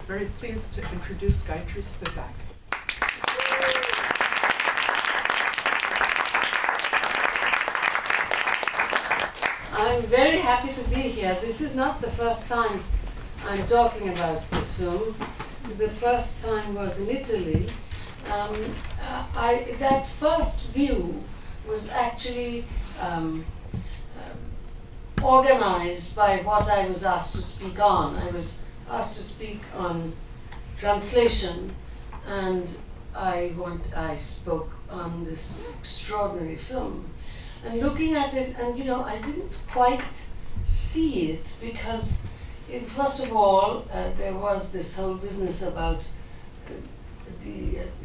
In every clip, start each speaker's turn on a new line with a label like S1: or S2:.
S1: very pleased to introduce Gayatri Spivak.
S2: I'm very happy to be here. This is not the first time I'm talking about this film. The first time was in Italy. That first view was actually organized by what I was asked to speak on. I was asked to speak on translation, and I spoke on this extraordinary film. And looking at it, and I didn't quite see it because, first of all, there was this whole business about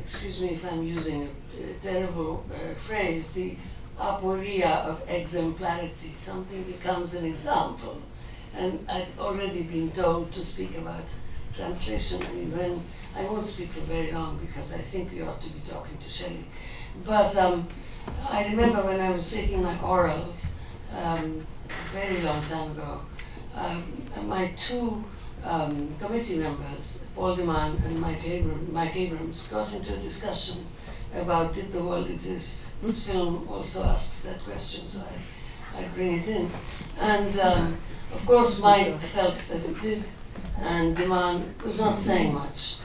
S2: excuse me if I'm using a terrible phrase, the aporia of exemplarity. Something becomes an example. And I'd already been told to speak about translation. I won't speak for very long because I think we ought to be talking to Shelley. But I remember when I was taking my orals a very long time ago, my two committee members, Paul Deman and Mike Abrams, got into a discussion about did the world exist. This film also asks that question, so I bring it in. And of course Mike felt that it did, and Deman was not saying much.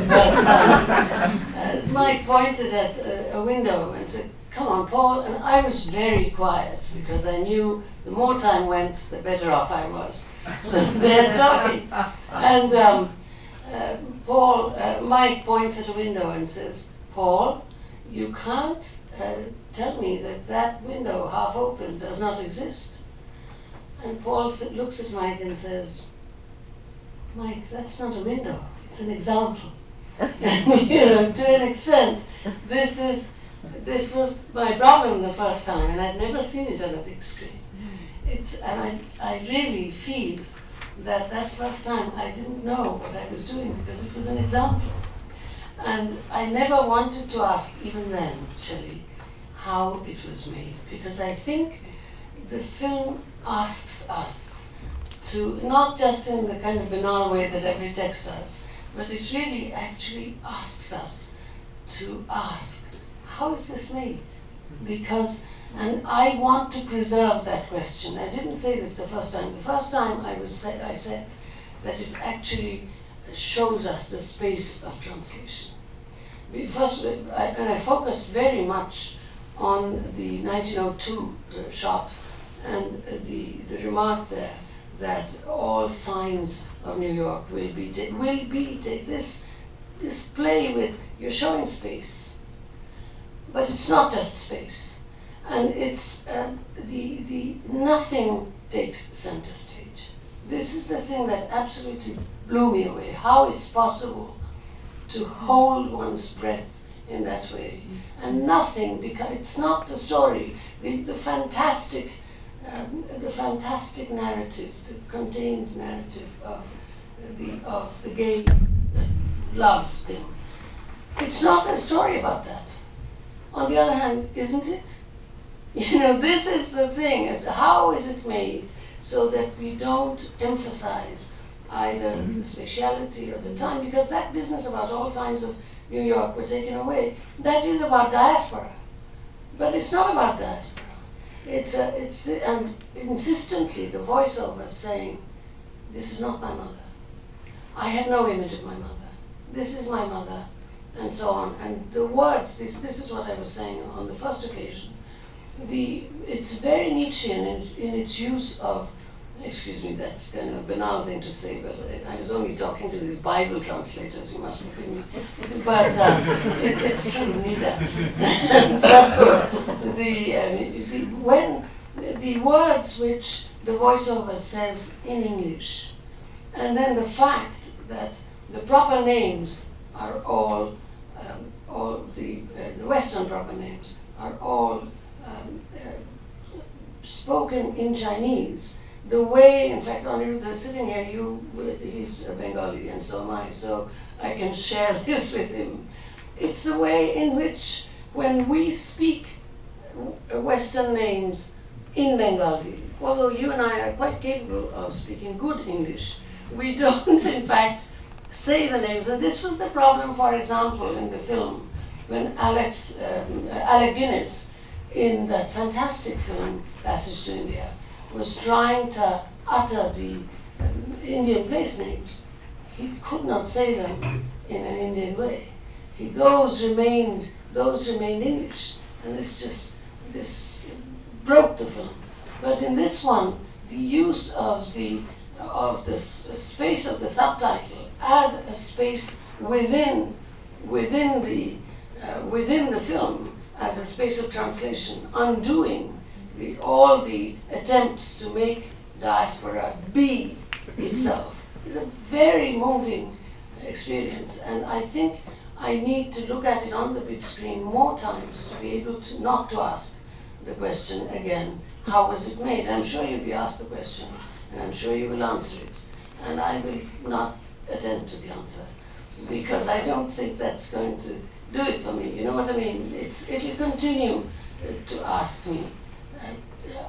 S2: But Mike pointed at a window and said, "Come on, Paul," and I was very quiet because I knew the more time went, the better off I was. So they're talking. And Mike points at a window and says, "Paul, you can't tell me that that window, half open, does not exist." And Paul looks at Mike and says, "Mike, that's not a window, it's an example." To an extent, this was my problem the first time, and I'd never seen it on a big screen. I really feel that first time I didn't know what I was doing because it was an example. And I never wanted to ask, even then, Shelley, how it was made, because I think the film asks us to, not just in the kind of banal way that every text does, but it really actually asks us to ask, how is this made? Because, and I want to preserve that question. I didn't say this the first time. The first time I said that it actually shows us the space of translation. I focused very much on the 1902 shot and the remark there that all signs of New York will be this play with, you're showing space, but it's not just space, and it's the nothing takes center stage. This is the thing that absolutely blew me away, how it's possible to hold one's breath in that way, and nothing, because it's not the story, the fantastic narrative, the contained narrative of the gay love thing. It's not a story about that. On the other hand, isn't it? This is the thing, is how is it made so that we don't emphasize either the spatiality or the time, because that business about all signs of New York were taken away, that is about diaspora. But it's not about diaspora. And insistently the voiceover saying, this is not my mother. I have no image of my mother. This is my mother, and so on. And the words, this is what I was saying on the first occasion. It's very Nietzschean in its use of, excuse me, that's kind of a banal thing to say, but I was only talking to these Bible translators, you must forgive me. But it's true, neither. So when the words which the voiceover says in English, and then the fact that the proper names are all the Western proper names are all spoken in Chinese. The way, in fact, Aniruddha sitting here, he's a Bengali and so am I, so I can share this with him. It's the way in which, when we speak Western names in Bengali, although you and I are quite capable of speaking good English, we don't, in fact, say the names. And this was the problem, for example, in the film, when Alec Guinness, in that fantastic film, Passage to India, was trying to utter the Indian place names. He could not say them in an Indian way. Those remained English, and this broke the film. But in this one, the use of the space of the subtitle as a space within the film, as a space of translation, undoing all the attempts to make diaspora be itself, is a very moving experience. And I think I need to look at it on the big screen more times to be able to not to ask the question again, how was it made? I'm sure you'll be asked the question, and I'm sure you will answer it. And I will not attend to the answer, because I don't think that's going to do it for me. You know what I mean? It'll continue to ask me,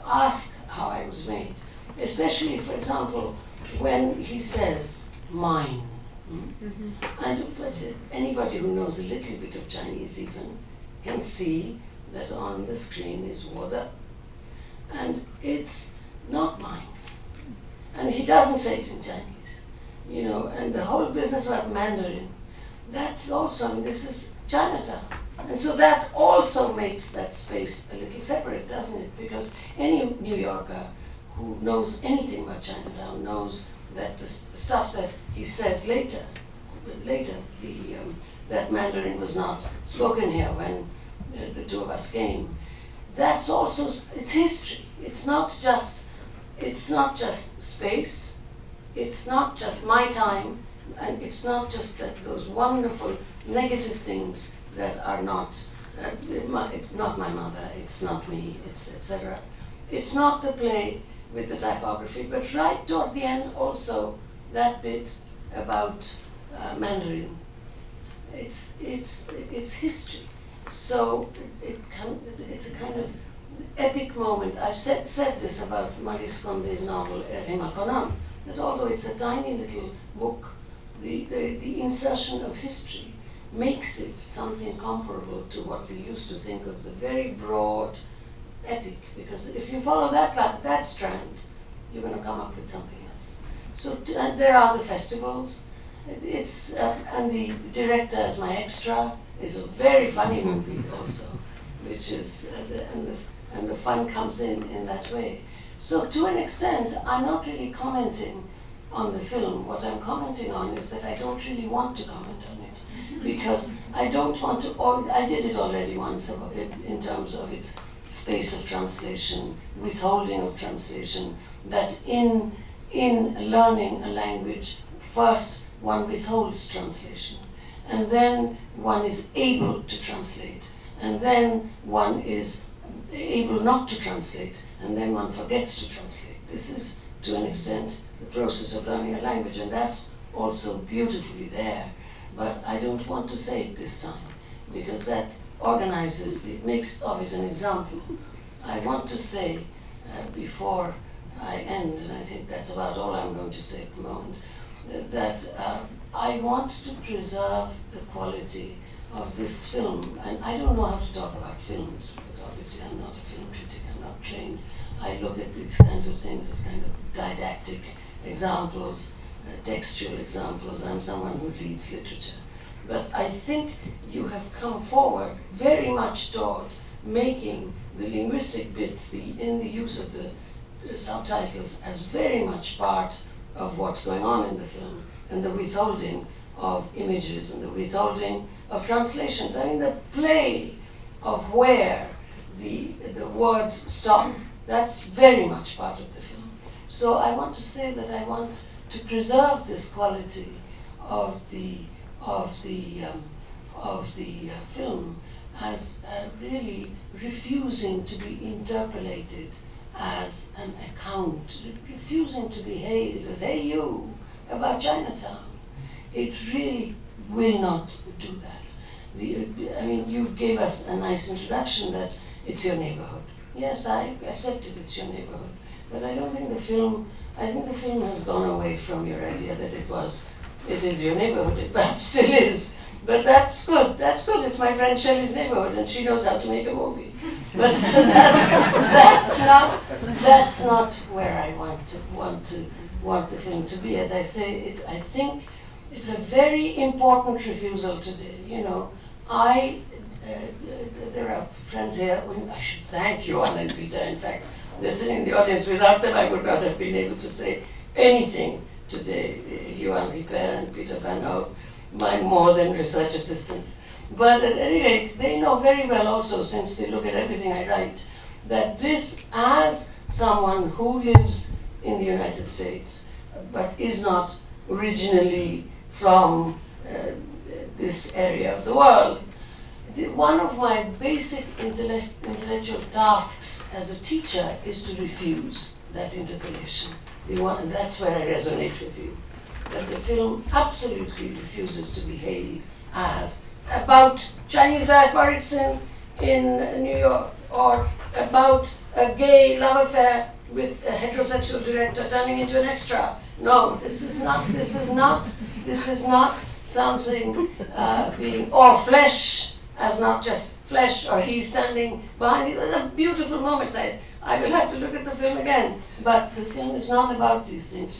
S2: ask how I was made. Especially, for example, when he says, mine. And anybody who knows a little bit of Chinese even can see that on the screen is water. And it's not mine. And he doesn't say it in Chinese, you know, and the whole business about Mandarin, that's also, I mean, this is Chinatown. And so that also makes that space a little separate, doesn't it? Because any New Yorker who knows anything about Chinatown knows that the stuff that he says later, that Mandarin was not spoken here when the two of us came. That's also, it's history. It's not just space. It's not just my time, and it's not just that those wonderful negative things that are not not my mother. It's not me. It's etc. It's not the play with the typography, but right toward the end also that bit about Mandarin. It's history. So it's a kind of epic moment. I've said this about Maurice Condé's novel Rima Conan, that although it's a tiny little book, the insertion of history makes it something comparable to what we used to think of the very broad epic, because if you follow that strand, you're going to come up with something else. So there are the festivals. It's and the director as my extra is a very funny movie also, which is and the fun comes in that way. So to an extent, I'm not really commenting on the film. What I'm commenting on is that I don't really want to comment on it, because I don't want to. Or I did it already once in terms of its space of translation, withholding of translation. That in learning a language, first one withholds translation, and then one is able to translate, and then one is able not to translate, and then one forgets to translate. This is, to an extent, the process of learning a language, and that's also beautifully there. But I don't want to say it this time, because that organizes, it makes of it an example. I want to say, before I end, and I think that's about all I'm going to say at the moment, that I want to preserve the quality of this film. And I don't know how to talk about films, because obviously I'm not a film critic, I'm not trained. I look at these kinds of things as kind of didactic examples, textual examples. I'm someone who reads literature. But I think you have come forward very much toward making the linguistic bits, in the use of the subtitles, as very much part of what's going on in the film, and the withholding of images and the withholding of translations. I mean, the play of where the words stop, that's very much part of the film. So I want to say that I want to preserve this quality of the film as really refusing to be interpolated as an account, refusing to be hailed as, hey you, about Chinatown. It really will not do that. I mean, you gave us a nice introduction that it's your neighborhood. Yes, I accepted it's your neighborhood, but I don't think I think the film has gone away from your idea that it was It is your neighborhood, it perhaps still is. But that's good, that's good. It's my friend Shelly's neighborhood and she knows how to make a movie. But that's not where I want the film to be. As I say, I think it's a very important refusal today. You know, there are friends here, I should thank you, Anna and Peter. In fact, they're sitting in the audience. Without them, I would not have been able to say anything today. Johan Ripper and Peter Van Hove, my more than research assistants. But at any rate, they know very well also, since they look at everything I write, that this, as someone who lives in the United States, but is not originally from this area of the world, one of my basic intellectual tasks as a teacher is to refuse that interpolation. And that's where I resonate with you. That the film absolutely refuses to be hailed as about Chinese diasporics in New York, or about a gay love affair with a heterosexual director turning into an extra. No, this is not something being, or flesh as not just flesh, or he standing behind it. It was a beautiful moment. I will have to look at the film again, but the film is not about these things,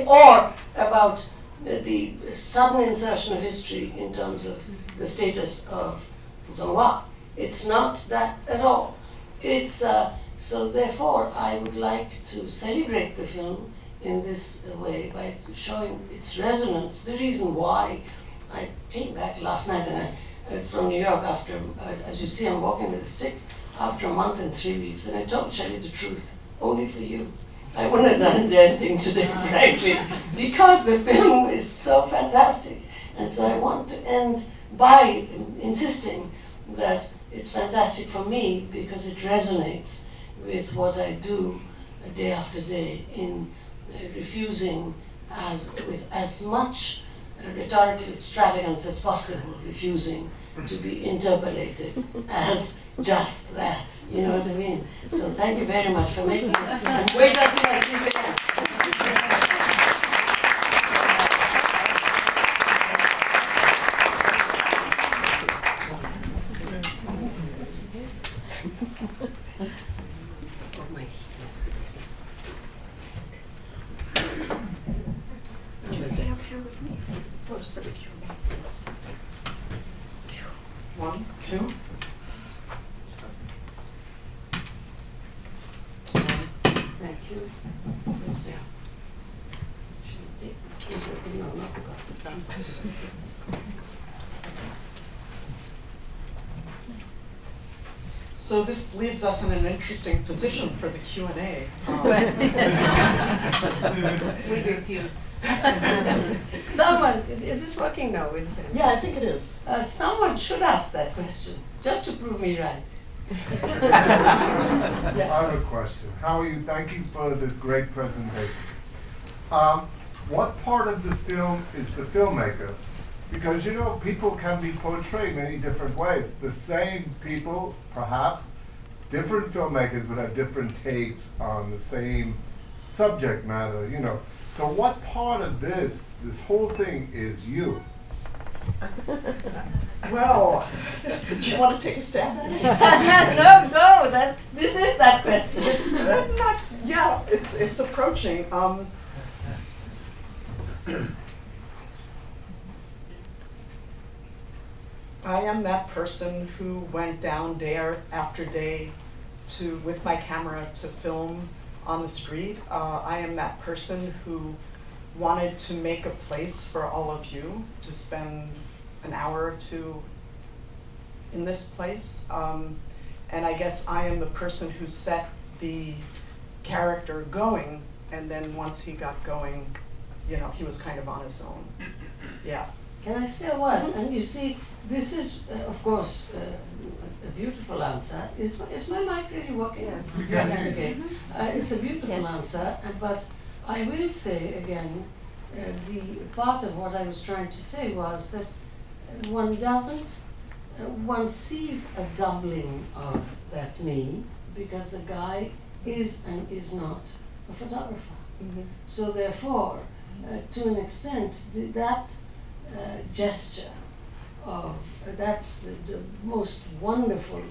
S2: or about the sudden insertion of history in terms of the status of Putonghua. It's not that at all. It's so therefore I would like to celebrate the film in this way by showing its resonance. The reason why I came back last night from New York after, as you see, I'm walking with a stick, after a month and 3 weeks, and I told Shelly the truth, only for you. I wouldn't have done anything today, frankly, because the film is so fantastic. And so I want to end by insisting that it's fantastic for me because it resonates with what I do day after day in refusing with as much rhetorical extravagance as possible, refusing to be interpolated as just that. You know what I mean? So thank you very much for making it. And wait until I sleep again.
S1: Stay up here with me. First. 1, 2.
S2: Thank you.
S1: Yeah.
S2: Should I take this? No, not the coffee.
S1: So this leaves us in an interesting position for the Q&A.
S3: We refuse.
S2: Someone, is this working now? Wait a second.
S1: Yeah, I think it is.
S2: Someone should ask that question, just to prove me right.
S4: I have a question. How are you? Thank you for this great presentation. What part of the film is the filmmaker? Because, you know, people can be portrayed many different ways. The same people, perhaps, different filmmakers would have different takes on the same subject matter, you know. So what part of this whole thing is you?
S1: Well, do you want to take a stab at it?
S2: No, this is that question.
S1: It's approaching. I am that person who went down day after day with my camera to film on the street. I am that person who wanted to make a place for all of you to spend an hour or two in this place. And I guess I am the person who set the character going, and then once he got going, you know, he was kind of on his own. Yeah.
S2: Can I say what? And you see, this is, of course, a beautiful answer. Is my mic really working?
S1: Yeah.
S2: Okay. It's a beautiful answer, but I will say again, the part of what I was trying to say was that one sees a doubling of that me because the guy is and is not a photographer.
S1: Mm-hmm.
S2: So therefore, to an extent, that gesture of, that's the most wonderful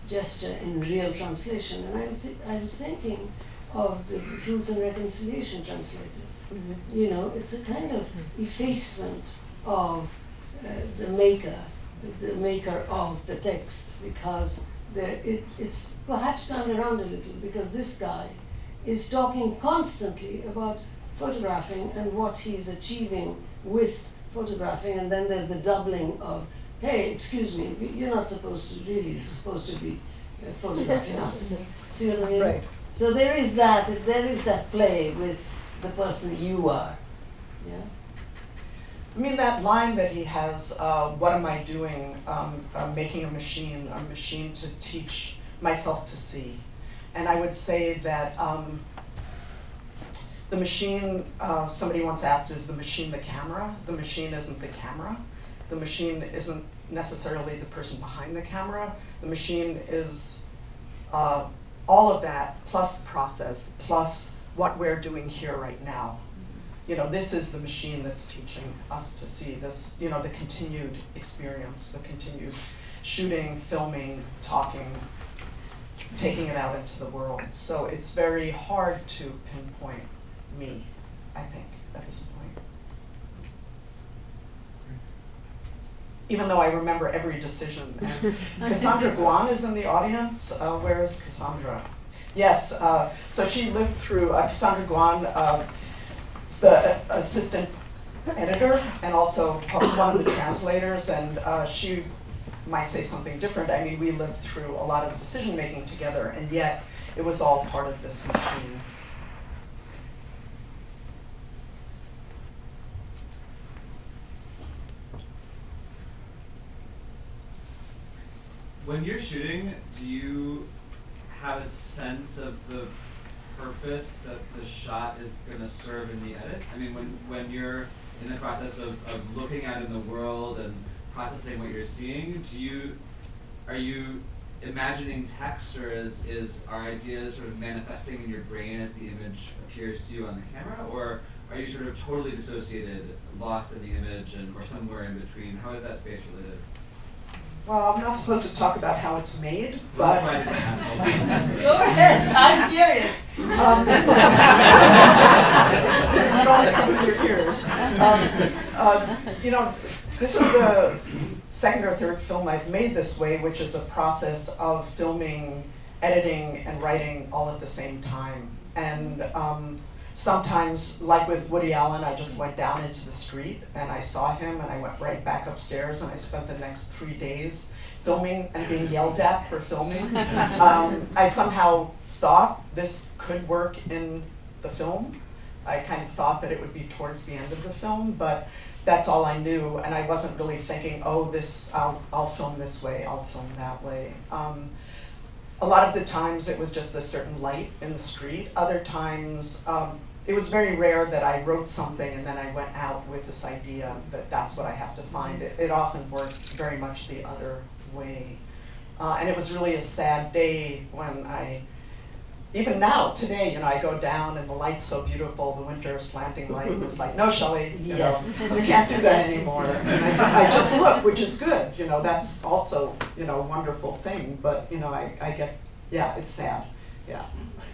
S2: gesture in real translation. And I was thinking of the Truth and Reconciliation translators.
S1: Mm-hmm.
S2: You know, it's a kind of effacement of the maker of the text, because it's perhaps turned around a little, because this guy is talking constantly about photographing and what he's achieving with photographing, and then there's the doubling of, hey, excuse me, you're not supposed to be photographing us. See what I mean?
S1: Right.
S2: So there is that play with the person you are. Yeah.
S1: I mean, that line that he has, what am I doing? Making a machine to teach myself to see. And I would say that the machine, somebody once asked, is the machine the camera? The machine isn't the camera. The machine isn't necessarily the person behind the camera. The machine is all of that, plus process, plus what we're doing here right now. You know, this is the machine that's teaching us to see this, you know, the continued experience, the continued shooting, filming, talking, taking it out into the world. So it's very hard to pinpoint me, I think, at this point. Even though I remember every decision. And Cassandra Guan is in the audience. Where is Cassandra? Yes, so she lived through, Cassandra Guan, the assistant editor and also one of the translators, and she might say something different. I mean, we lived through a lot of decision making together, and yet it was all part of this machine.
S3: When you're shooting, do you have a sense of the purpose that the shot is going to serve in the edit? I mean, when you're in the process of looking out in the world and processing what you're seeing, are you imagining text, or are ideas sort of manifesting in your brain as the image appears to you on the camera, or are you sort of totally dissociated, lost in the image, or somewhere in between? How is that space related?
S1: Well, I'm not supposed to talk about how it's made, but...
S2: Go ahead, I'm curious.
S1: You don't cover your ears. You know, this is the second or third film I've made this way, which is a process of filming, editing, and writing all at the same time. And sometimes, like with Woody Allen, I just went down into the street and I saw him and I went right back upstairs and I spent the next 3 days filming and being yelled at for filming. I somehow thought this could work in the film. I kind of thought that it would be towards the end of the film, but that's all I knew, and I wasn't really thinking, oh, I'll film this way, I'll film that way. A lot of the times it was just a certain light in the street. Other times, it was very rare that I wrote something and then I went out with this idea that that's what I have to find. It often worked very much the other way. And it was really a sad day when even now, today, you know, I go down and the light's so beautiful, the winter slanting light, and it's like, no, Shelly, you know, you can't do that anymore. And I just look, which is good, you know, that's also, you know, a wonderful thing, but, you know, I get, yeah, it's sad, yeah.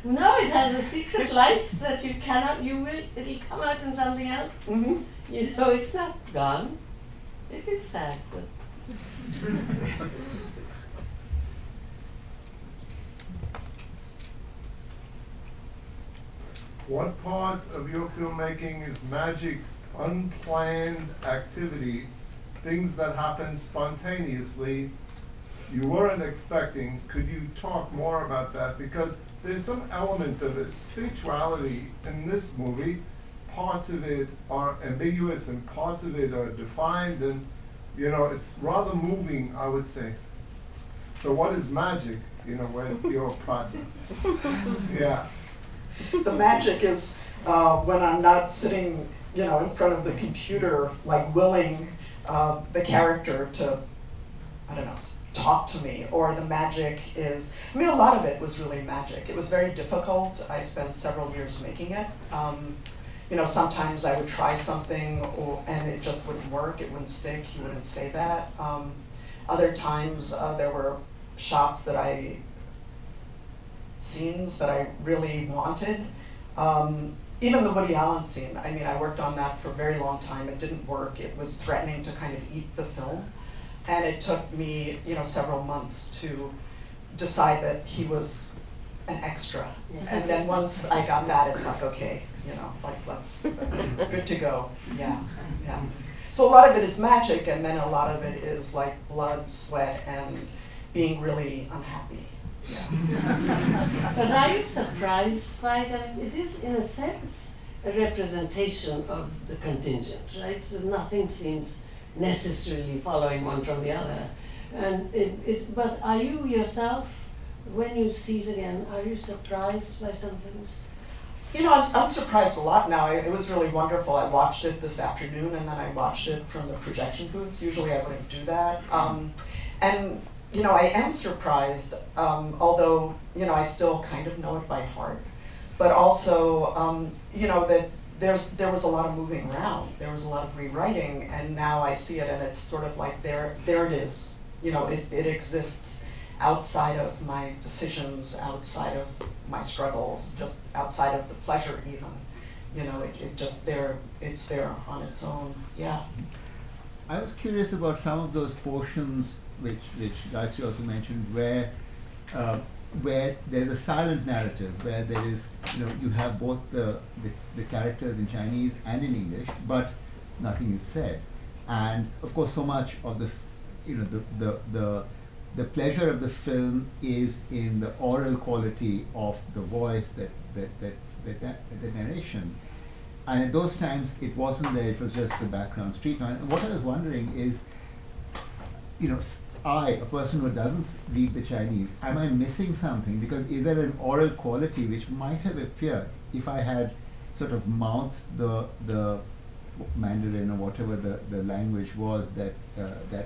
S2: No, it has a secret life that you cannot, it'll come out in something else.
S1: Mm-hmm.
S2: You know, it's not gone. It is sad, but...
S4: What parts of your filmmaking is magic, unplanned activity, things that happen spontaneously you weren't expecting? Could you talk more about that? Because there's some element of it, spirituality in this movie. Parts of it are ambiguous and parts of it are defined, and you know, it's rather moving, I would say. So what is magic, you know, when your process? Yeah.
S1: The magic is when I'm not sitting, you know, in front of the computer, like willing the character to, I don't know, talk to me. Or the magic is, I mean, a lot of it was really magic. It was very difficult. I spent several years making it. sometimes I would try something and it just wouldn't work, it wouldn't stick, he wouldn't say that. Other times there were scenes that I really wanted. Even the Woody Allen scene, I worked on that for a very long time. It didn't work. It was threatening to kind of eat the film. And it took me, several months to decide that he was an extra. Yeah. And then once I got that, it's like, okay, let's, good to go. Yeah. So a lot of it is magic, and then a lot of it is like blood, sweat, and being really unhappy. Yeah.
S2: But are you surprised by it? It is, in a sense, a representation of the contingent, right? So nothing seems necessarily following one from the other. And but are you yourself, when you see it again, are you surprised by some things?
S1: I'm surprised a lot now. It was really wonderful. I watched it this afternoon, and then I watched it from the projection booth. Usually I wouldn't do that. And I am surprised, although, I still kind of know it by heart. But also, that there was a lot of moving around. There was a lot of rewriting, and now I see it, and it's sort of like, there it is. It exists outside of my decisions, outside of my struggles, just outside of the pleasure even. It's just there, it's there on its own, yeah.
S5: I was curious about some of those portions which Gayatri also mentioned, where there's a silent narrative, where there is, you have both the characters in Chinese and in English, but nothing is said. And of course, so much of the pleasure of the film is in the oral quality of the voice, the narration. And at those times, it wasn't there, it was just the background street noise. And what I was wondering is, a person who doesn't read the Chinese, am I missing something? Because is there an oral quality which might have appeared if I had sort of mouthed the Mandarin or whatever the language was that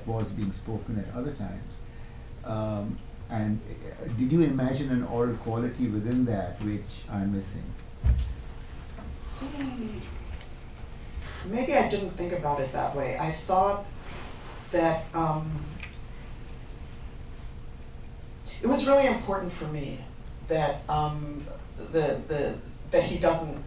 S5: was being spoken at other times? And did you imagine an oral quality within that which I'm missing?
S1: Maybe I didn't think about it that way. I thought that it was really important for me that that he doesn't.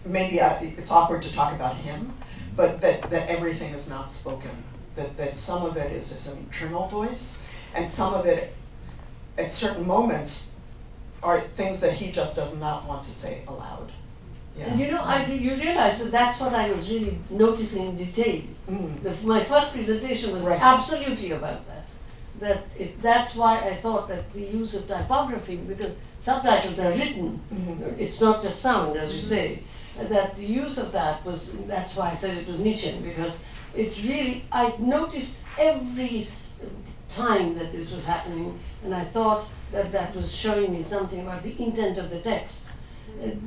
S1: Maybe it's awkward to talk about him, but that everything is not spoken. That some of it is his internal voice, and some of it, at certain moments, are things that he just does not want to say aloud. Yeah.
S2: And you realize that that's what I was really noticing in detail. My first presentation was absolutely about that. That's why I thought that the use of typography, because subtitles are written, it's not just sound, as you say, that the use of that's why I said it was Nietzschean, because I noticed every time that this was happening, and I thought that was showing me something about the intent of the text,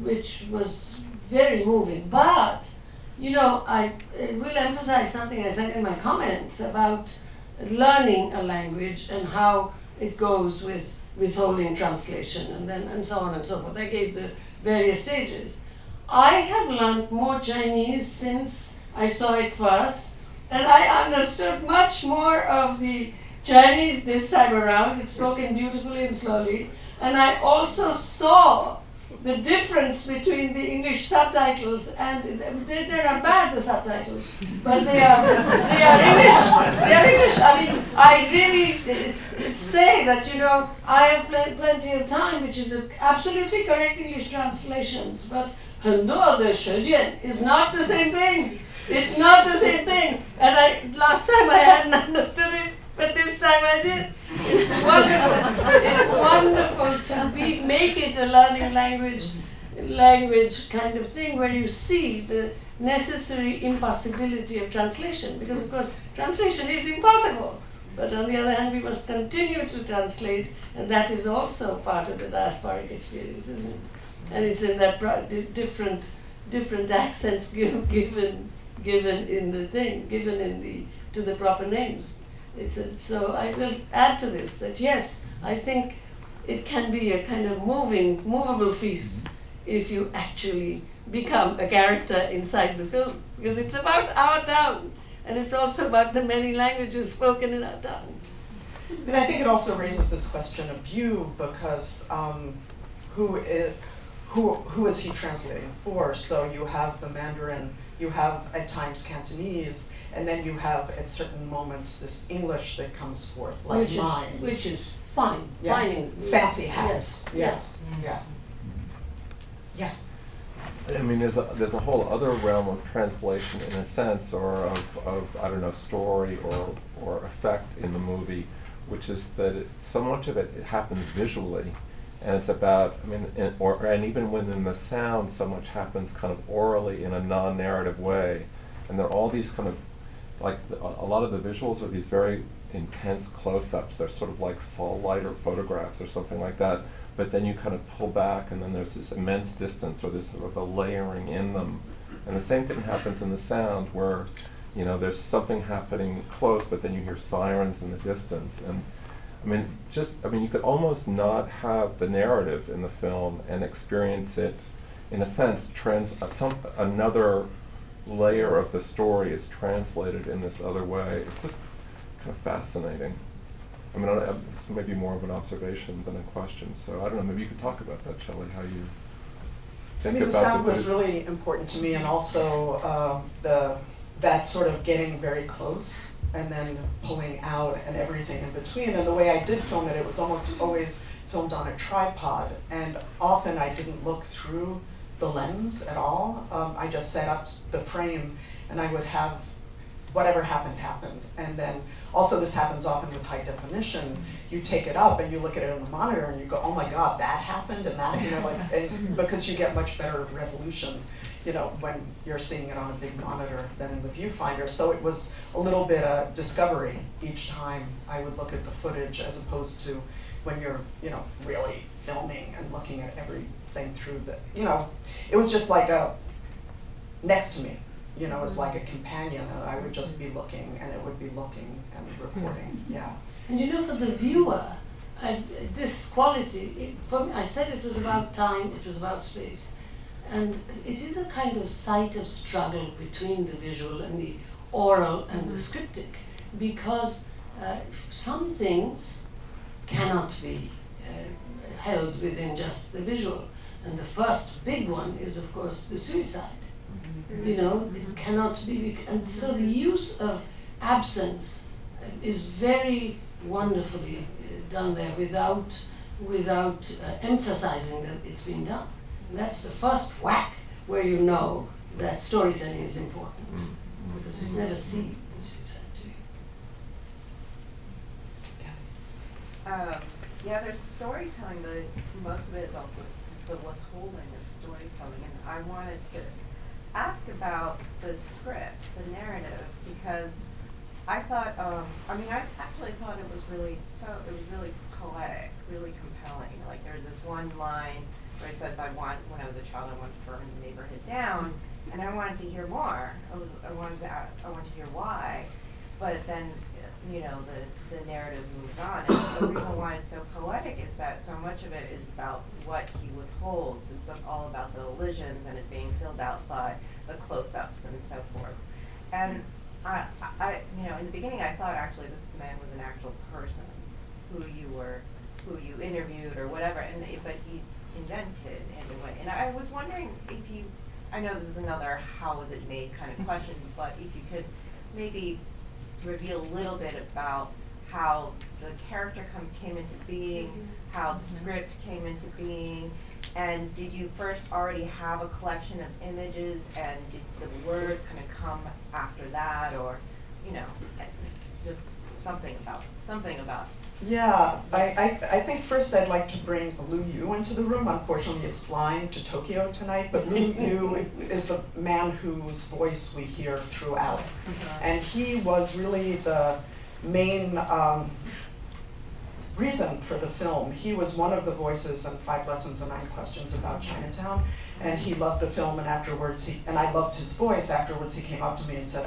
S2: which was very moving. But, I will emphasize something I said in my comments about learning a language and how it goes with withholding translation and so on and so forth. I gave the various stages. I have learned more Chinese since I saw it first, and I understood much more of the Chinese this time around. It's spoken beautifully and slowly. And I also saw the difference between the English subtitles, and they're not bad, the subtitles, but they are English. They are English. I really say that, I have plenty of time, which is absolutely correct English translations, but 很多的时间 is not the same thing. It's not the same thing. And last time I hadn't understood it, but this time I did. It's wonderful. It's wonderful to make it a learning language kind of thing, where you see the necessary impossibility of translation, because of course translation is impossible. But on the other hand, we must continue to translate, and that is also part of the diasporic experience, isn't it? And it's in that different accents given in the thing, to the proper names. So I will add to this that yes, I think it can be a kind of movable feast if you actually become a character inside the film, because it's about our town, and it's also about the many languages spoken in our town.
S1: And I think it also raises this question of you, because who is he translating for? So you have the Mandarin, you have at times Cantonese, and then you have at certain moments this English that comes forth, like mine.
S2: Which is fine,
S1: Yeah.
S2: fine.
S1: Fancy hats.
S2: Yes,
S1: Yeah.
S2: yes.
S1: Yeah. Yeah.
S6: I mean, there's a whole other realm of translation in a sense, or of I don't know, story or effect in the movie, which is that so much of it happens visually, and it's about, I mean, and even within the sound, so much happens kind of orally in a non-narrative way, and there are all these kind of, like, a lot of the visuals are these very intense close-ups. They're sort of like Saul Leiter photographs or something like that, but then you kind of pull back, and then there's this immense distance, or this sort of a layering in them. And the same thing happens in the sound, where, you know, there's something happening close, but then you hear sirens in the distance. And I mean, you could almost not have the narrative in the film and experience it, in a sense, another layer of the story is translated in this other way. It's just kind of fascinating. I mean, it's maybe more of an observation than a question. So I don't know, maybe you could talk about that, Shelley, how you think
S1: The
S6: about
S1: sound was
S6: visual.
S1: really important to me, and also that sort of getting very close and then pulling out and everything in between. And the way I did film it, it was almost always filmed on a tripod, and often I didn't look through the lens at all. I just set up the frame, and I would have whatever happened. And then also this happens often with high definition. You take it up and you look at it on the monitor and you go, oh my God, that happened, and that, you know, like, and because you get much better resolution, you know, when you're seeing it on a big monitor than in the viewfinder. So it was a little bit of discovery each time I would look at the footage, as opposed to when you're, you know, really filming and looking at everything through the, you know, it was just like next to me. You know, as like a companion, and I would just be looking, and it would be looking and recording, yeah.
S2: And you know, for the viewer, this quality, for me, I said it was about time, it was about space. And it is a kind of site of struggle between the visual and the oral and the scriptic, because some things cannot be held within just the visual. And the first big one is, of course, the suicide. You know, it cannot be, and so the use of absence is very wonderfully done there without emphasizing that it's been done. And that's the first whack where you know that storytelling is important, because you never see the suicide, do you?
S7: Yeah, there's storytelling, but most of it is also the withholding of storytelling, and I wanted to ask about the script, the narrative, because I thought, I actually thought it was really poetic, really compelling. Like, there's this one line where he says, when I was a child, I wanted to burn the neighborhood down, and I wanted to hear more. I wanted to hear why, but then, you know, the narrative moves on. And the reason why it's so poetic is that so much of it is about what he withholds. It's all about the elisions and it being filled out by the close-ups and so forth. And I, you know, in the beginning I thought actually this man was an actual person who you interviewed or whatever, but he's invented in a way. And I was wondering if you, I know this is another how was it made kind of question, but if you could maybe reveal a little bit about how the character came into being, how the script came into being, and did you first already have a collection of images, and did the words kind of come after that, or, you know, just something about.
S1: Yeah, I think first I'd like to bring Lu Yu into the room. Unfortunately, he's flying to Tokyo tonight, but Lu Yu is the man whose voice we hear throughout. And he was really the main reason for the film. He was one of the voices in 5 Lessons and 9 Questions About Chinatown, and he loved the film, and afterwards, and I loved his voice. Afterwards, he came up to me and said,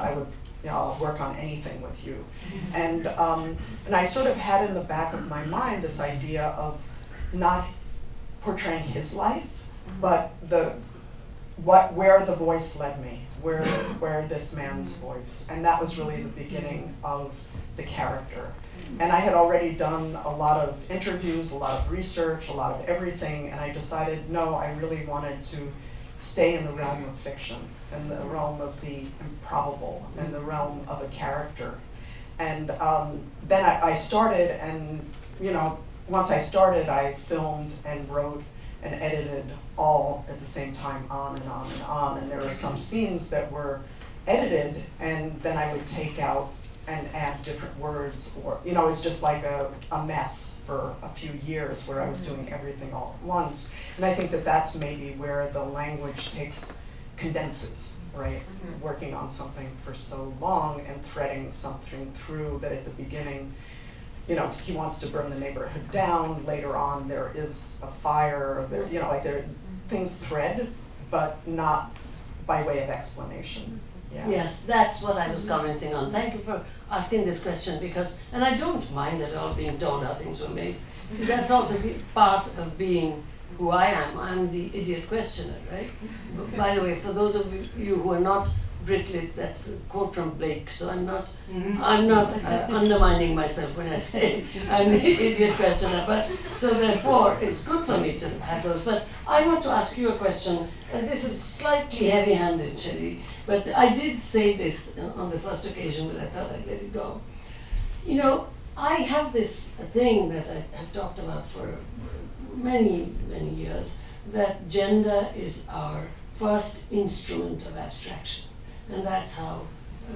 S1: I'll work on anything with you. And I sort of had in the back of my mind this idea of not portraying his life, but where the voice led me, where this man's voice, and that was really the beginning of the character. And I had already done a lot of interviews, a lot of research, a lot of everything, and I decided, no, I really wanted to stay in the realm of fiction, in the realm of the improbable, in the realm of a character. And then I started, and once I started, I filmed and wrote and edited all at the same time, on and on and on. And there were some scenes that were edited, and then I would take out and add different words, or it's just like a mess for a few years where I was doing everything all at once. And I think that that's maybe where the language condenses, right? Working on something for so long and threading something through that at the beginning, he wants to burn the neighborhood down. Later on, there is a fire. There, things thread, but not by way of explanation. Yeah.
S2: Yes, that's what I was commenting on. Thank you for asking this question, and I don't mind at all being told how things were made. See, that's also part of being who I am. I'm the idiot questioner, right? By the way, for those of you who are not Britlit, that's a quote from Blake, so I'm not undermining myself when I say I'm the idiot questioner, but so therefore it's good for me to have those. But I want to ask you a question, and this is slightly heavy-handed, Shelly, but I did say this on the first occasion, but I thought I'd let it go. I have this thing that I have talked about for many, many years, that gender is our first instrument of abstraction. And that's how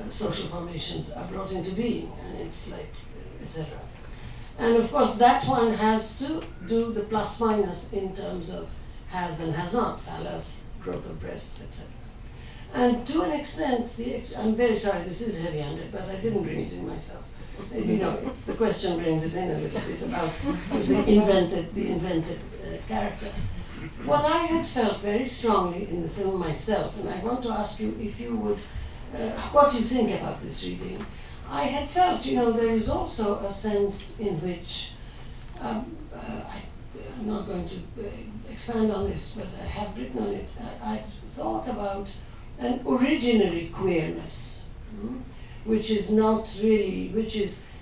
S2: social formations are brought into being, and it's like, etc. And of course, that one has to do the plus minus in terms of has and has not, phallus, growth of breasts, etc. And to an extent, I'm very sorry, this is heavy-handed, but I didn't bring it in myself. It's the question brings it in a little bit about the invented character. What I had felt very strongly in the film myself, and I want to ask you if you would, what you think about this reading. I had felt, there is also a sense in which, I'm not going to expand on this, but I have written on it, I've thought about an originary queerness, which is not really,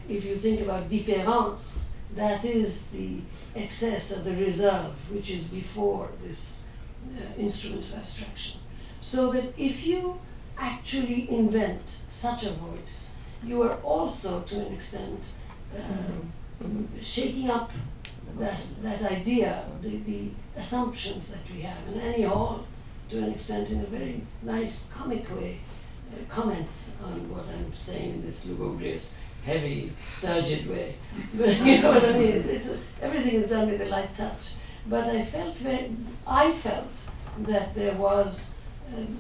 S2: if you think about différance, that is the excess or the reserve, which is before this instrument of abstraction. So that if you actually invent such a voice, you are also, to an extent, shaking up that idea, the assumptions that we have. And Annie Hall, to an extent, in a very nice comic way, comments on what I'm saying in this lugubrious, heavy, turgid way. But you know what I mean? Everything is done with a light touch. But I felt that there was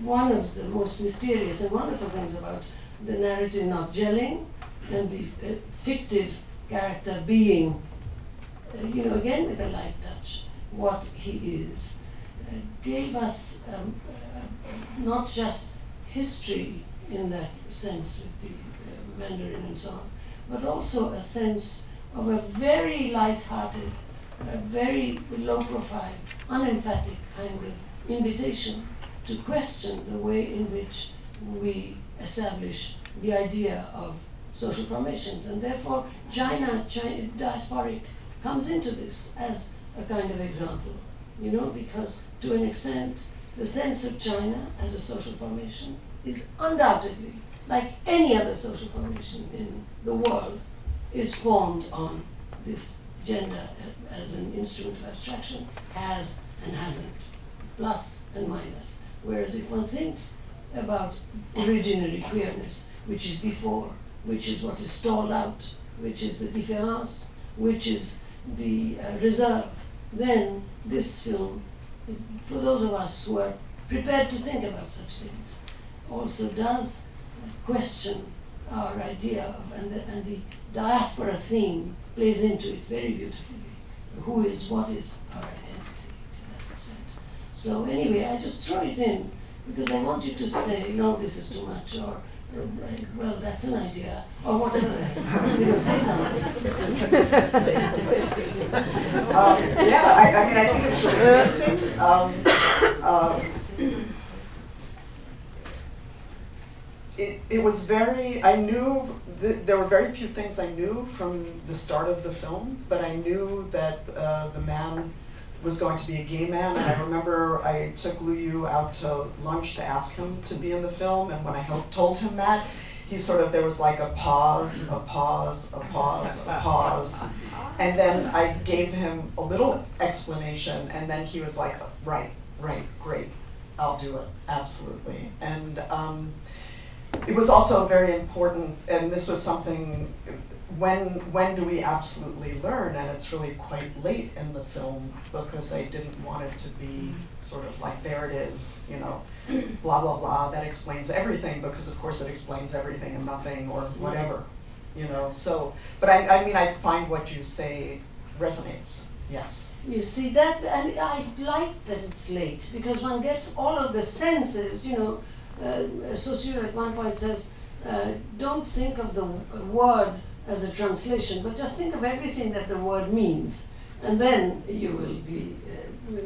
S2: one of the most mysterious and wonderful things about the narrative not gelling, and the fictive character being, again with a light touch, what he is, gave us not just history in that sense with the Mandarin and so on, but also a sense of a very light-hearted, very low-profile, unemphatic kind of invitation to question the way in which we establish the idea of social formations. And therefore, China diasporic comes into this as a kind of example, because to an extent, the sense of China as a social formation is undoubtedly, like any other social formation in the world, is formed on this gender as an instrument of abstraction, has and hasn't, plus and minus. Whereas if one thinks about originary queerness, which is before, which is what is stalled out, which is the différance, which is the reserve, then this film, for those of us who are prepared to think about such things, also does question our idea of, and the diaspora theme plays into it very beautifully. Who is, what is our identity to that extent? So anyway, I just throw it in because I want you to say, no, this is too much, or well, that's an idea, or whatever. Say something. Say something.
S1: I think it's really interesting. it was very, I knew, there were very few things I knew from the start of the film, but I knew that the man was going to be a gay man, and I remember I took Lu Yu out to lunch to ask him to be in the film, and when I told him that, he sort of, there was like a pause, a pause, a pause, a pause, and then I gave him a little explanation, and then he was like, right, great, I'll do it, absolutely. And it was also very important, and this was something, when do we absolutely learn? And it's really quite late in the film, because I didn't want it to be sort of like, there it is, you know, blah, blah, blah, that explains everything, because of course it explains everything and nothing, or whatever, you know, so, but I mean, I find what you say resonates, yes.
S2: You see that, and I like that it's late, because one gets all of the senses, you know. Saussure at one point says, don't think of the word as a translation, but just think of everything that the word means, and then you will be,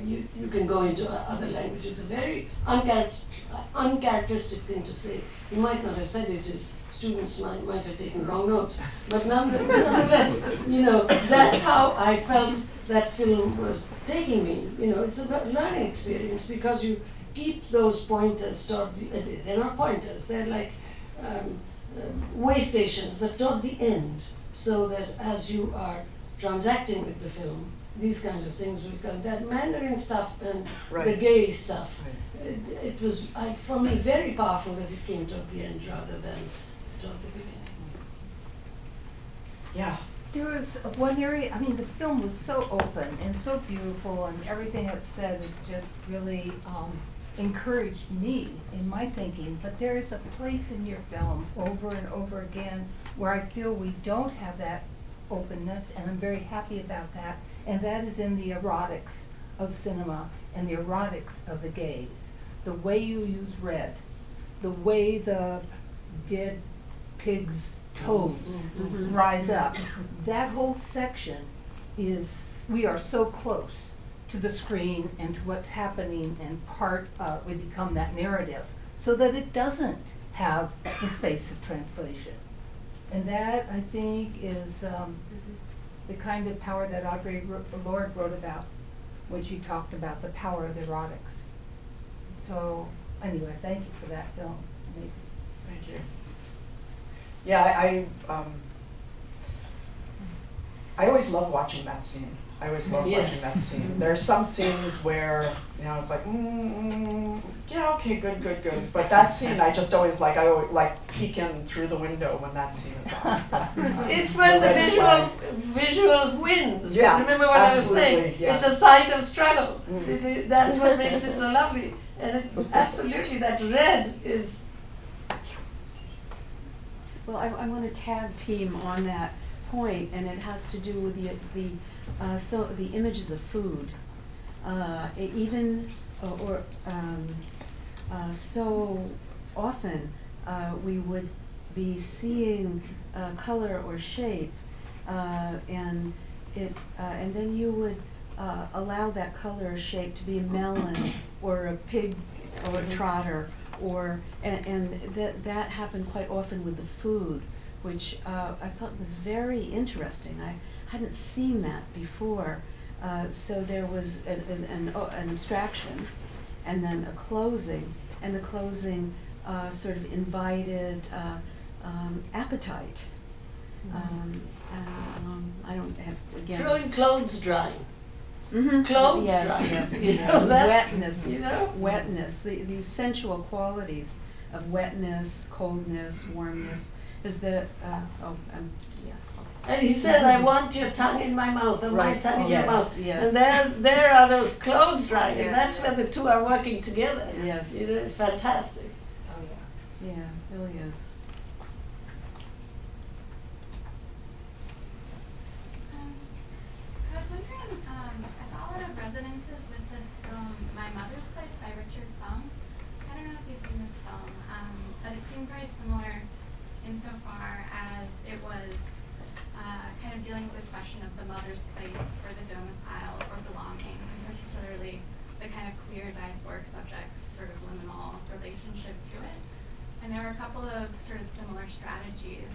S2: you can go into other languages. A very uncharacteristic thing to say. You might not have said it, his students might have taken wrong notes, but nonetheless, you know, that's how I felt that film was taking me. You know, it's a learning experience, because you keep those pointers toward the, they're not pointers, they're like way stations, but toward the end, so that as you are transacting with the film, these kinds of things will come. That Mandarin stuff and the gay stuff, it was, for me, very powerful that it came toward the end rather than toward the beginning.
S1: Yeah.
S8: There was one area, I mean, the film was so open and so beautiful, and everything it said is just really encouraged me in my thinking, but there is a place in your film over and over again where I feel we don't have that openness, and I'm very happy about that, and that is in the erotics of cinema and the erotics of the gaze. The way you use red, the way the dead pig's toes rise up, that whole section is, we are so close to the screen and to what's happening, and part we become that narrative, so that it doesn't have the space of translation. And that, I think, is the kind of power that Audre Lorde wrote about when she talked about the power of the erotics. So anyway, thank you for that film. Amazing.
S1: Thank you. Yeah, I always love watching that scene. I always love watching that scene. There are some scenes where, you know, it's like, yeah, okay, good. But that scene, I just always like, I always like peeking through the window when that scene is on.
S2: It's when the visual wins.
S1: Yeah,
S2: remember what I was saying?
S1: Yeah.
S2: It's a sight of struggle. That's what makes it so lovely. And absolutely, that red is.
S9: Well, I want to tag team on that point, and it has to do with the images of food, so often we would be seeing color or shape, and then you would allow that color or shape to be a melon or a pig or a trotter, and that happened quite often with the food, which I thought was very interesting. I hadn't seen that before. So there was an abstraction, and then a closing, and the closing sort of invited appetite. I don't have, again.
S2: Throwing clothes drying.
S9: Mm-hmm.
S2: Clothes
S9: yes,
S2: drying.
S9: yes.
S2: You know,
S9: Wetness.
S2: You know?
S9: Wetness. These sensual qualities of wetness, coldness, warmness. Is the yeah.
S2: And he said, "I want your tongue in my mouth, and my tongue in your mouth."
S9: Yes.
S2: And there are those clothes drying, and that's where the two are working together.
S9: Yes.
S2: You know, it's fantastic.
S9: Oh yeah. Yeah, it really is.
S10: I was wondering, I saw a lot of resonances with this film, My Mother's Place by Richard Fung. I don't know if you've seen this film, but it seemed very similar insofar as it was kind of dealing with this question of the mother's place or the domicile or belonging, and particularly the kind of queer diasporic subject's sort of liminal relationship to it. And there were a couple of similar strategies.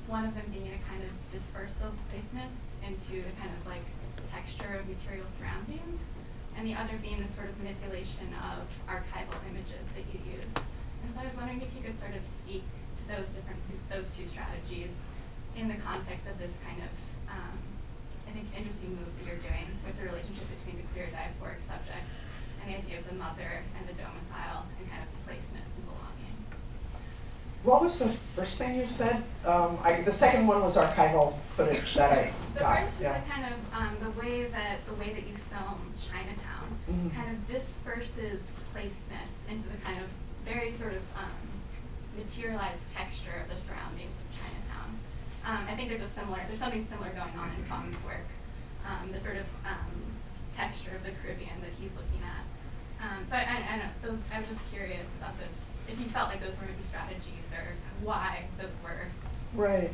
S10: One of them being a kind of dispersive placeness into the kind of like texture of material surroundings, and the other being the sort of manipulation of archival images that you use. And so I was wondering if you could sort of speak to those two strategies in the context of this kind of, I think, interesting move that you're doing with the relationship between the queer diasporic subject and the idea of the mother and the domicile and kind of placeness and belonging.
S1: What was the first thing you said? The second one was archival footage that I
S10: The
S1: got.
S10: first was a kind of the way that you film Chinatown kind of disperses placeness into the kind of very sort of materialized texture of the surroundings of Chinatown. I think there's something similar going on in Fong's work, the sort of texture of the Caribbean that he's looking at. So I was just curious about this, if you felt like those were maybe strategies or why those were.
S1: Right.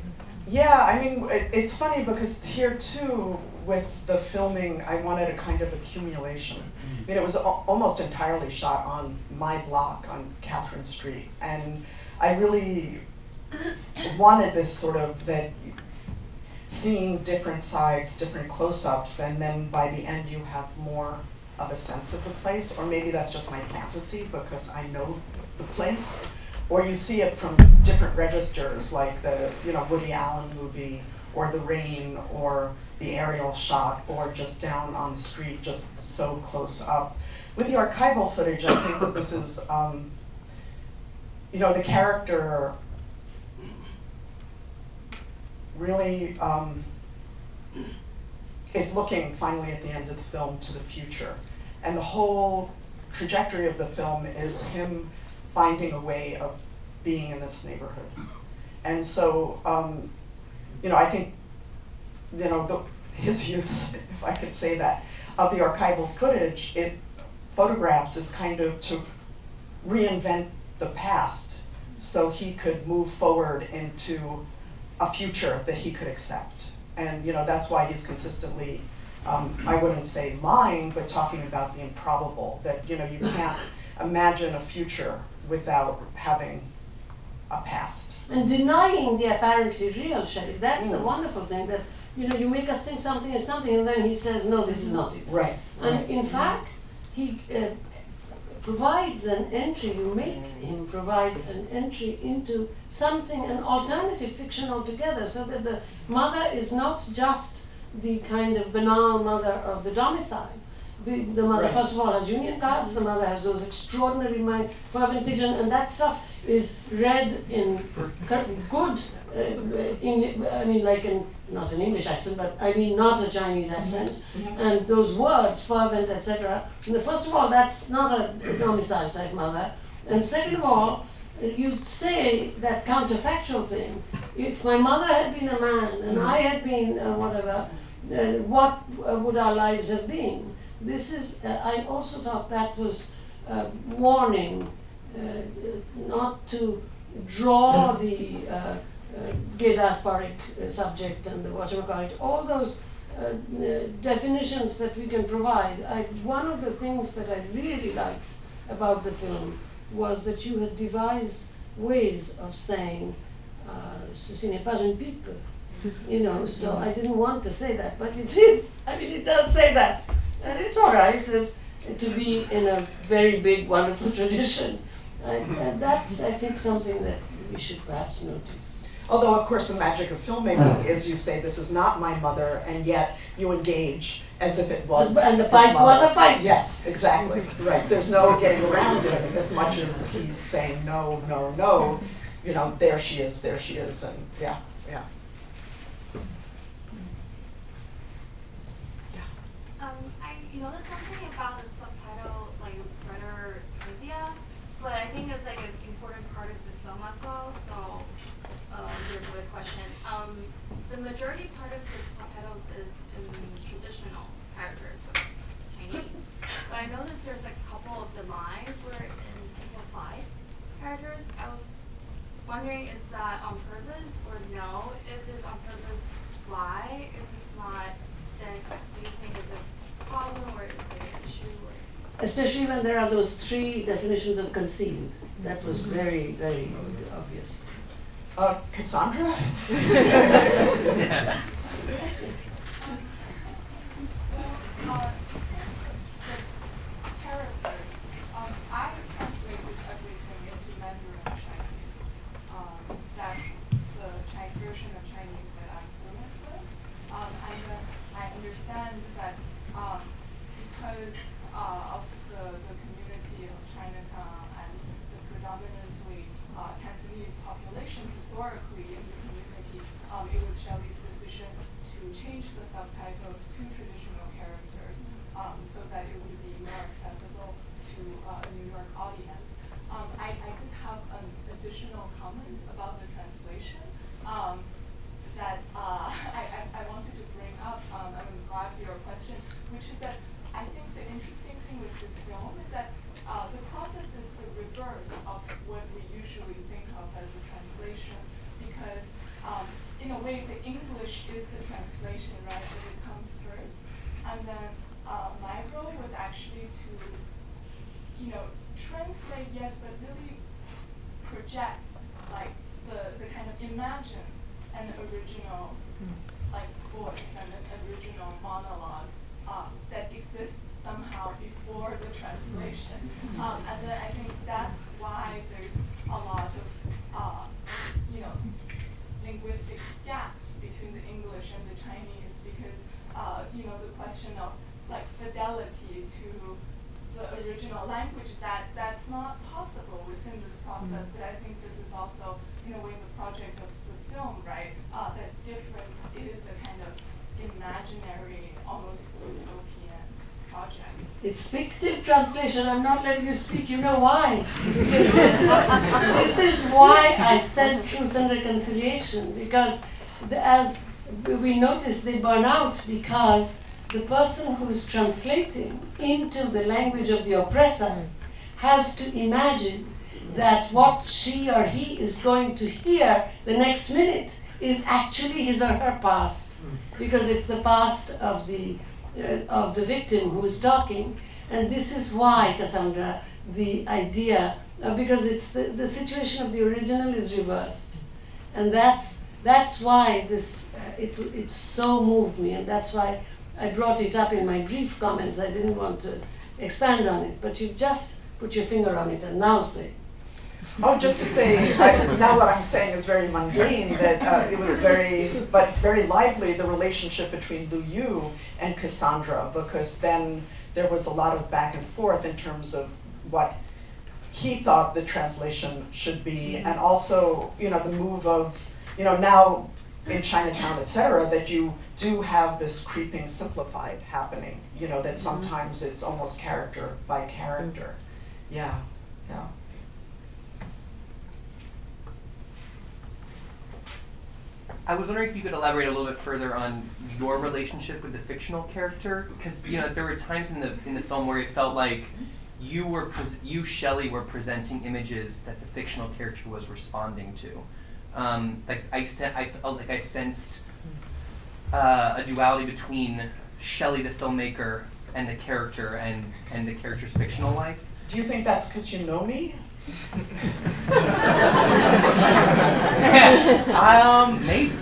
S1: Yeah, I mean, it's funny because here too, with the filming, I wanted a kind of accumulation. I mean, it was almost entirely shot on my block on Catherine Street, and I really wanted this sort of that seeing different sides, different close-ups, and then by the end you have more of a sense of the place, or maybe that's just my fantasy because I know the place, or you see it from different registers, like the Woody Allen movie, or The Rain, or the aerial shot, or just down on the street, just so close up. With the archival footage, I think that this is, the character really is looking finally at the end of the film to the future. And the whole trajectory of the film is him finding a way of being in this neighborhood. And so, I think, his use, if I could say that, of the archival footage, it photographs is kind of to reinvent the past so he could move forward into a future that he could accept. And that's why he's consistently, I wouldn't say lying, but talking about the improbable, that you can't imagine a future without having a past.
S2: And denying the apparently real, Shelly. That's the wonderful thing, that you make us think something is something, and then he says, no, this is not it.
S1: Right.
S2: And in fact, he provides an entry, you make him provide an entry into something, an alternative fiction altogether, so that the mother is not just the kind of banal mother of the domicile. The mother, first of all, has union cards, the mother has those extraordinary fervent pigeon, and that stuff is read in good, not an English accent, but not a Chinese accent, and those words, fervent, etc. First of all, that's not a domicile type mother, and second of all, you say that counterfactual thing. If my mother had been a man and I had been whatever, what would our lives have been? This is, I also thought that was warning not to draw the gay diasporic subject and the whatchamacallit, all those definitions that we can provide. One of the things that I really liked about the film was that you had devised ways of saying, ce n'est pas un pipe, so I didn't want to say that, but it is. It does say that. And it's all right to be in a very big, wonderful tradition. And that's, I think, something that we should perhaps notice.
S1: Although, of course, the magic of filmmaking is you say, this is not my mother, and yet you engage as if it was.
S2: And the pipe was a pipe.
S1: Yes, exactly. Right. There's no getting around it as much as he's saying, no, no, no. There she is, and yeah.
S10: I noticed something about the subtitle, like writer trivia, but I think it's like an important part of the film as well. So, here's a good question. The majority part of the subtitles is in traditional characters, so Chinese. But I noticed there's a couple of the lines were in simplified characters. I was wondering, is that on purpose or no? If it's on purpose, why? If it's not, then do you think it's a problem or is it an issue?
S2: Especially when there are those three definitions of concealed. That was very, very obvious.
S1: Cassandra?
S3: Yeah.
S11: Characters. I translated everything into Mandarin Chinese. That's the Chinese version of Chinese that I'm fluent with. And then I understand that because of the community of Chinatown and the predominantly Cantonese population historically in the community, it was Shelley's decision to change the subtitles to traditional characters so that it would be more accessible to a New York audience. I did have an additional comment about the translation that I wanted to bring up. I'm glad for your question, which is that I think the interesting thing with this film is that the process is the reverse of what we usually think of as a translation, because in a way the English is the translation, right? That it comes first, and then my role was actually to, translate, yes, but really project, like the kind of imagine an original, like voice and an original monologue that exists somehow before the translation, and then I think that's why there's a lot of, linguistic gaps between the English and the Chinese, because the question of like fidelity to the original language, that's not possible within this process. But I think this is also in a way the project of the film, right? That difference is a kind of imaginary, almost utopian project.
S2: It's fictive translation. I'm not letting you speak. You know why? Because this is why I said truth and reconciliation. Because as we notice, they burn out because the person who is translating into the language of the oppressor has to imagine that what she or he is going to hear the next minute is actually his or her past, because it's the past of the victim who is talking. And this is why, Cassandra, the idea, because it's the situation of the original is reversed, and that's why this it so moved me, and that's why I brought it up in my brief comments. I didn't want to expand on it, but you've just put your finger on it, and now say.
S1: Oh, just to say, now what I'm saying is very mundane, that it was very lively, the relationship between Lu Yu and Cassandra, because then there was a lot of back and forth in terms of what he thought the translation should be, and also, the move of, now in Chinatown, etc., that you do have this creeping simplified happening, that sometimes it's almost character by character. Yeah.
S12: I was wondering if you could elaborate a little bit further on your relationship with the fictional character, because there were times in the film where it felt like you, Shelley, were presenting images that the fictional character was responding to. I felt like I sensed a duality between Shelley, the filmmaker, and the character, and the character's fictional life.
S1: Do you think that's because you know me?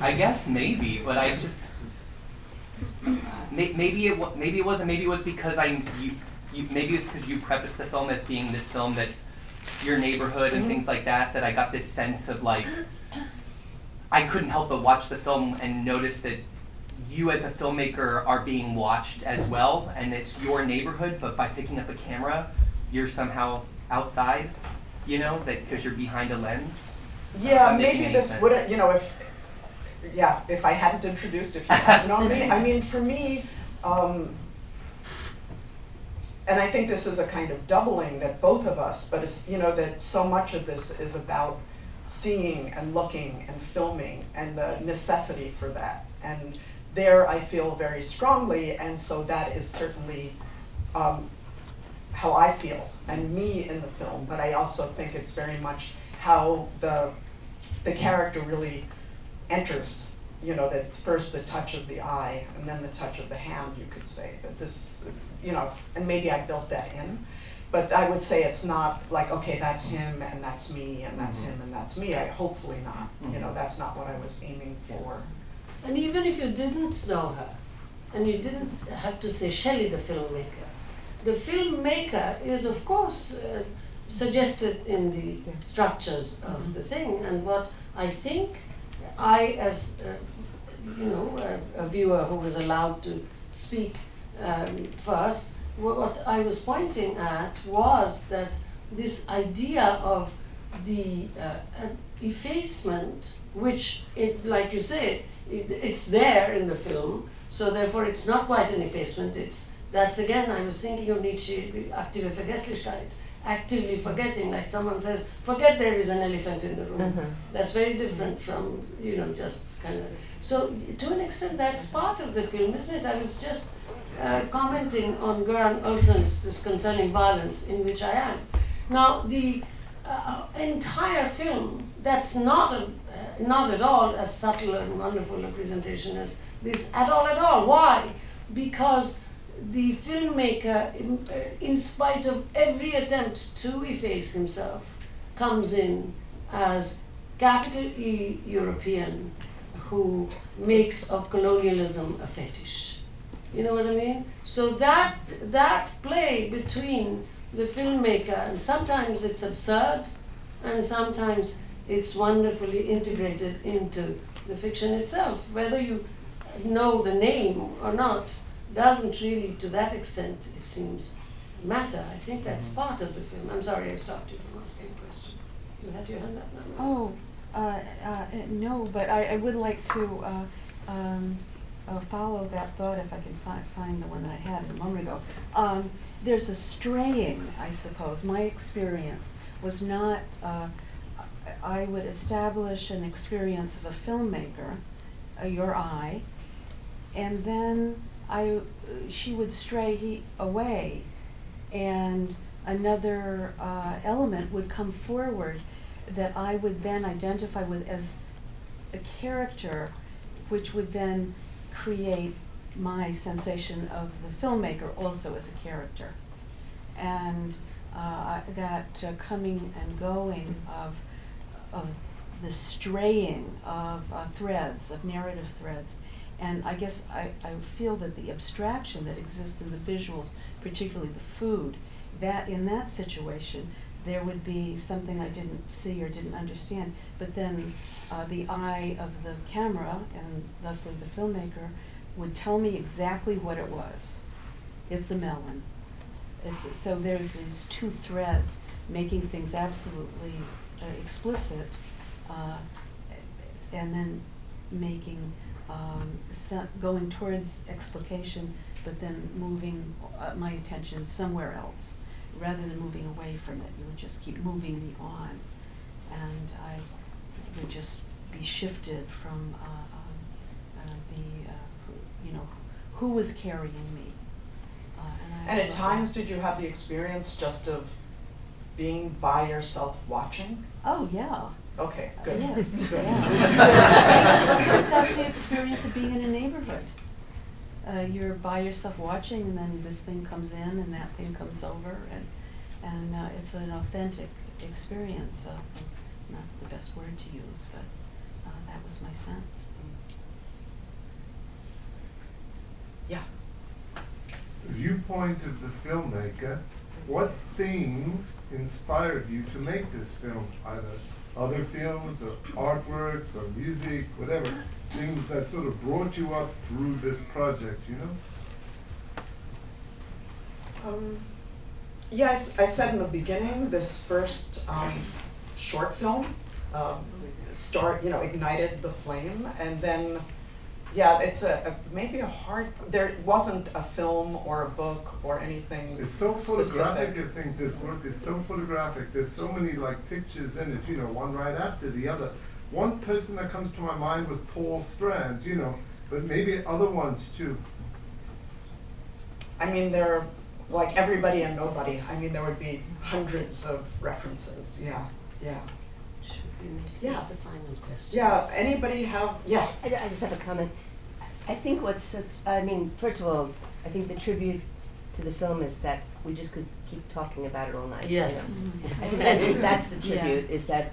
S12: I guess maybe, but I just maybe it wasn't. Maybe it was because maybe it's because you prefaced the film as being this film that your neighborhood and things like that. That I got this sense of like I couldn't help but watch the film and notice that you as a filmmaker are being watched as well, and it's your neighborhood. But by picking up a camera, you're somehow outside. That because you're behind a lens.
S1: Yeah, maybe this wouldn't, if I hadn't introduced, if you hadn't known me. I mean, for me, and I think this is a kind of doubling that both of us, but it's, that so much of this is about seeing and looking and filming and the necessity for that. And there I feel very strongly, and so that is certainly how I feel and me in the film, but I also think it's very much how the character really enters, that first the touch of the eye and then the touch of the hand, you could say, that this, and maybe I built that in. But I would say it's not like, okay, that's him and that's me and that's him and that's me. Hopefully not. You know, that's not what I was aiming for.
S2: And even if you didn't know her, and you didn't have to say Shelley the filmmaker is of course suggested in the structures of the thing. And what I think I, as a viewer who was allowed to speak first, what I was pointing at was that this idea of the effacement, which, like you say, it's there in the film, so therefore it's not quite an effacement. That's again, I was thinking of Nietzsche, aktive Vergesslichkeit, actively forgetting, like someone says, forget there is an elephant in the room. That's very different from, just kind of. So to an extent, that's part of the film, isn't it? I was just commenting on Göran Olsson's this concerning violence, in which I am. Now, the entire film, that's not at all as subtle and wonderful a presentation as this at all. Why? Because the filmmaker, in spite of every attempt to efface himself, comes in as capital E European who makes of colonialism a fetish. You know what I mean? So that play between the filmmaker, and sometimes it's absurd, and sometimes it's wonderfully integrated into the fiction itself. Whether you know the name or not doesn't really, to that extent, it seems, matter. I think that's part of the film. I'm sorry I stopped you from asking a question. You had your hand up now?
S9: No, but I would like to follow that thought if I can find the one that I had a moment ago. There's a straying, I suppose. My experience was not, I would establish an experience of a filmmaker, your eye, and then she would stray away, and another element would come forward that I would then identify with as a character, which would then create my sensation of the filmmaker also as a character. And that coming and going of the straying of threads, of narrative threads. And I guess I feel that the abstraction that exists in the visuals, particularly the food, that in that situation, there would be something I didn't see or didn't understand, but then the eye of the camera, and thusly the filmmaker, would tell me exactly what it was. It's a melon. So there's these two threads making things absolutely explicit, and then making going towards explication, but then moving my attention somewhere else. Rather than moving away from it, you would just keep moving me on, and I would just be shifted from who was carrying me.
S1: And at times, did you have the experience just of being by yourself watching?
S9: Oh yeah.
S1: Okay, good.
S9: Yes.
S1: Good.
S9: Yeah. Of course, that's the experience of being in a neighborhood. You're by yourself watching, and then this thing comes in, and that thing comes over, and it's an authentic experience. Not the best word to use, but that was my sense.
S1: Yeah.
S4: Viewpoint of the filmmaker, what themes inspired you to make this film? Either other films or artworks or music, whatever, things that sort of brought you up through this project, you know?
S1: Yes, I said in the beginning, this first short film ignited the flame, and then, yeah, it's maybe a hard, there wasn't a film or a book or anything
S4: It's so photographic,
S1: specific.
S4: I think this work is so photographic, there's so many like pictures in it, one right after the other. One person that comes to my mind was Paul Strand, but maybe other ones too.
S1: I mean, there are like everybody and nobody. I mean, there would be hundreds of references. Yeah.
S2: Should we make
S1: Yeah.
S2: this the final question?
S1: Yeah, anybody have, yeah.
S13: I just have a comment. I think first of all, I think the tribute to the film is that we just could keep talking about it all night. you
S2: Yes.
S13: know. I think that's the tribute, is that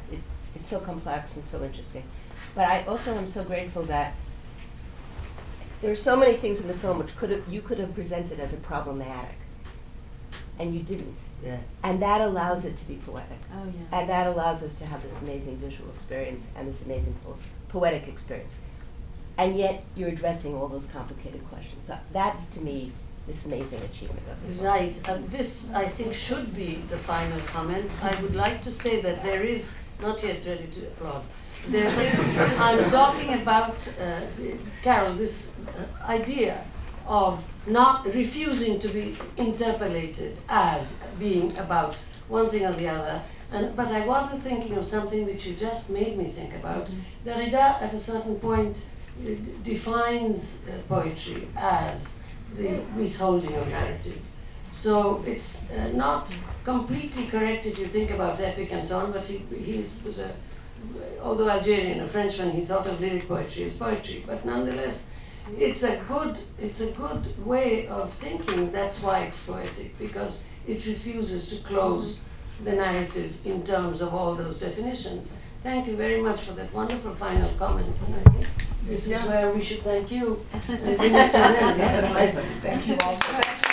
S13: it's so complex and so interesting. But I also am so grateful that there are so many things in the film which you could have presented as a problematic, and you didn't.
S2: Yeah.
S13: And that allows it to be poetic.
S9: Oh, yeah.
S13: And that allows us to have this amazing visual experience and this amazing poetic experience. And yet you're addressing all those complicated questions. So that's, to me, this amazing achievement of the film.
S2: Right. This, I think, should be the final comment. I would like to say that there is, not yet ready to applaud, there is, I'm talking about, Carol, this idea of not refusing to be interpolated as being about one thing or the other. But I wasn't thinking of something which you just made me think about. Derrida, at a certain point, defines poetry as the withholding of narrative. So it's not completely correct if you think about epic and so on, but he was although Algerian, a Frenchman, he thought of lyric poetry as poetry, but nonetheless, it's a good way of thinking. That's why it's poetic, because it refuses to close the narrative in terms of all those definitions. Thank you very much for that wonderful final comment, and I think this is where we should thank you. And bring it to an end.
S1: Thank you all so much.